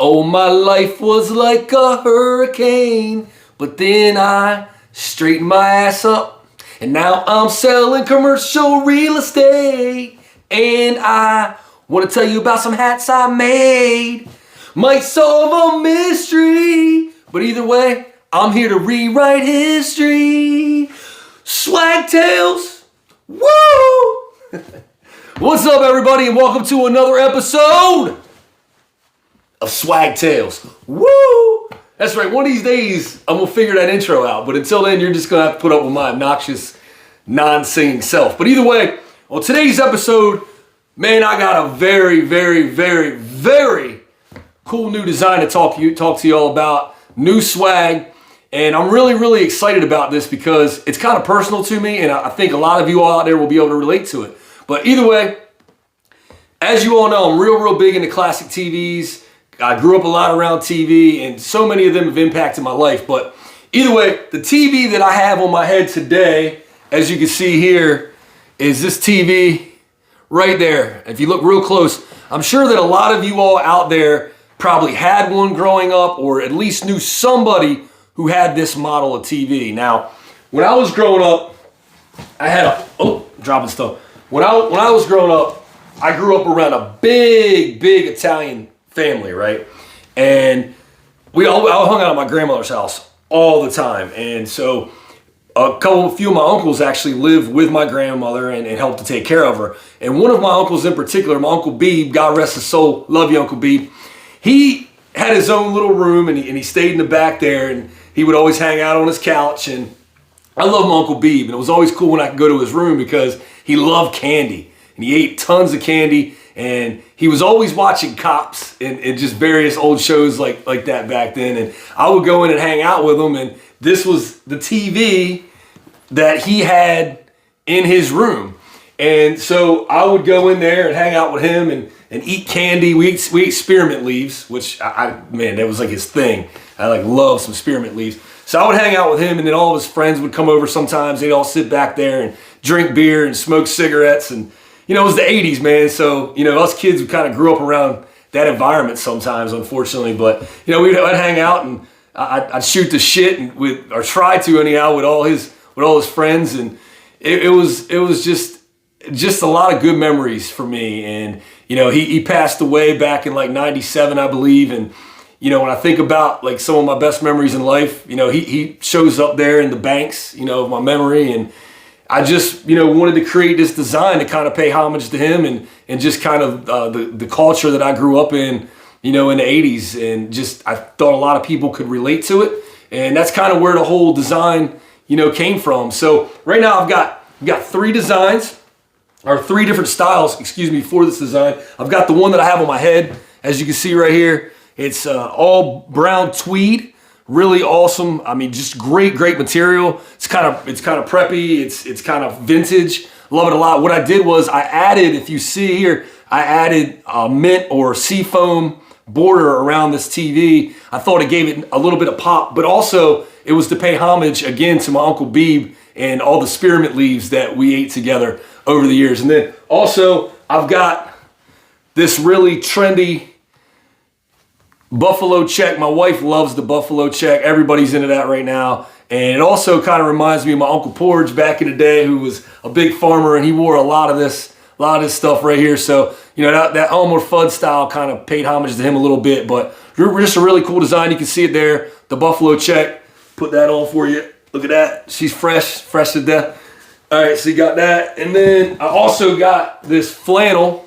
Oh, my life was like a hurricane, but then I straightened my ass up, and now I'm selling commercial real estate. And I want to tell you about some hats I made. Might solve a mystery, but either way, I'm here to rewrite history. Swag Tales, woo! What's up, everybody, and welcome to another episode of Swag Tales. Woo! That's right, one of these days I'm gonna figure that intro out, but until then you're just gonna have to put up with my obnoxious, non-singing self. But either way, on today's episode, man, I got a very cool new design to talk to you all about. New swag, and I'm really excited about this because it's kind of personal to me, and I think a lot of you all out there will be able to relate to it. But either way, as you all know, I'm real big into classic TVs. I grew up a lot around TV, and so many of them have impacted my life. But either way, the TV that I have on my head today, as you can see here, is this TV right there. If you look real close, I'm sure that a lot of you all out there probably had one growing up, or at least knew somebody who had this model of TV. Now, when I was growing up, I had dropping stuff. When I was growing up, I grew up around a big Italian family, right? And I hung out at my grandmother's house all the time. And so a few of my uncles actually lived with my grandmother and helped to take care of her. And one of my uncles in particular, my Uncle Beeb, God rest his soul, love you, Uncle Beeb. He had his own little room, and he stayed in the back there, and he would always hang out on his couch. And I love my Uncle Beeb, and it was always cool when I could go to his room because he loved candy, and he ate tons of candy. And he was always watching Cops and just various old shows like that back then. And I would go in and hang out with him. And this was the TV that he had in his room. And so I would go in there and hang out with him and eat candy. We ate spearmint leaves, which man, that was like his thing. I love some spearmint leaves. So I would hang out with him, and then all of his friends would come over sometimes. They'd all sit back there and drink beer and smoke cigarettes. And it was the 80s, man. So, us kids kind of grew up around that environment sometimes, unfortunately. But, I'd hang out, and I'd shoot the shit or try to anyhow with all his friends. And it was just a lot of good memories for me. And, he passed away back in 97, I believe. And, when I think about some of my best memories in life, he shows up there in the banks, of my memory. And I just, wanted to create this design to kind of pay homage to him and just kind of the culture that I grew up in, in the 80s. And just, I thought a lot of people could relate to it. And that's kind of where the whole design, came from. So right now I've got three designs, or three different styles, for this design. I've got the one that I have on my head, as you can see right here. It's all brown tweed. Really awesome. I mean, just great material. It's kind of preppy. It's kind of vintage. Love it a lot. What I did was I added, if you see here, I added a mint or seafoam border around this TV. I thought it gave it a little bit of pop, but also it was to pay homage again to my Uncle Beeb and all the spearmint leaves that we ate together over the years. And then also I've got this really trendy buffalo check. My wife loves the buffalo check. Everybody's into that right now. And it also kind of reminds me of my Uncle Porge back in the day, who was a big farmer, and he wore a lot of this stuff right here. So, that Elmer Fudd style kind of paid homage to him a little bit, but just a really cool design. You can see it there, the buffalo check. Put that on for you. Look at that. She's fresh to death. All right, so you got that. And then I also got this flannel.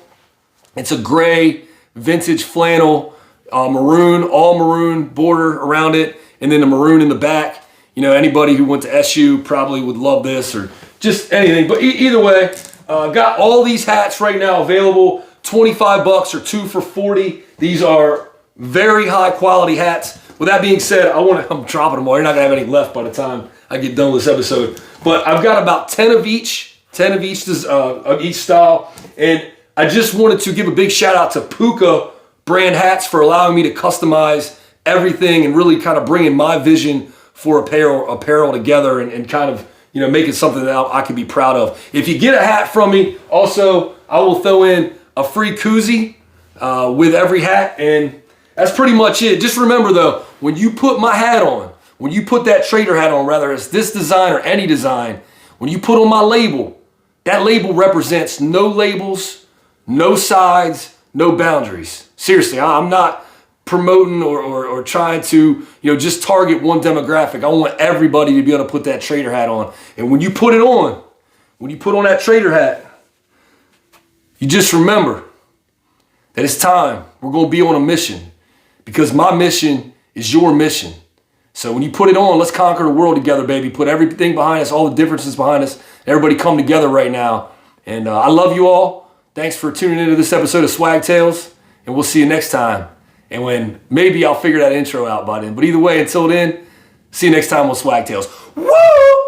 It's a gray vintage flannel. All maroon border around it, and then the maroon in the back. Anybody who went to SU probably would love this, or just anything. But either way, got all these hats right now available, $25 or 2 for $40. These are very high quality hats. With that being said, I'm dropping them all. You're not gonna have any left by the time I get done with this episode. But I've got about 10 of each style, and I just wanted to give a big shout out to Puka brand hats for allowing me to customize everything and really kind of bringing my vision for apparel together and kind of, make it something that I can be proud of. If you get a hat from me, also, I will throw in a free koozie with every hat. And That's pretty much it. Just remember though, when you put my hat on, when you put that trader hat on, whether it's this design or any design, when you put on my label, that label represents no labels, no sides, no boundaries. Seriously, I'm not promoting or trying to, just target one demographic. I want everybody to be able to put that trader hat on. And when you put it on, when you put on that trader hat, you just remember that it's time. We're going to be on a mission. Because my mission is your mission. So when you put it on, let's conquer the world together, baby. Put everything behind us, all the differences behind us. Everybody come together right now. And I love you all. Thanks for tuning into this episode of Swag Tales. And we'll see you next time. And when maybe I'll figure that intro out by then. But either way, until then, see you next time on Swag Tales. Woo!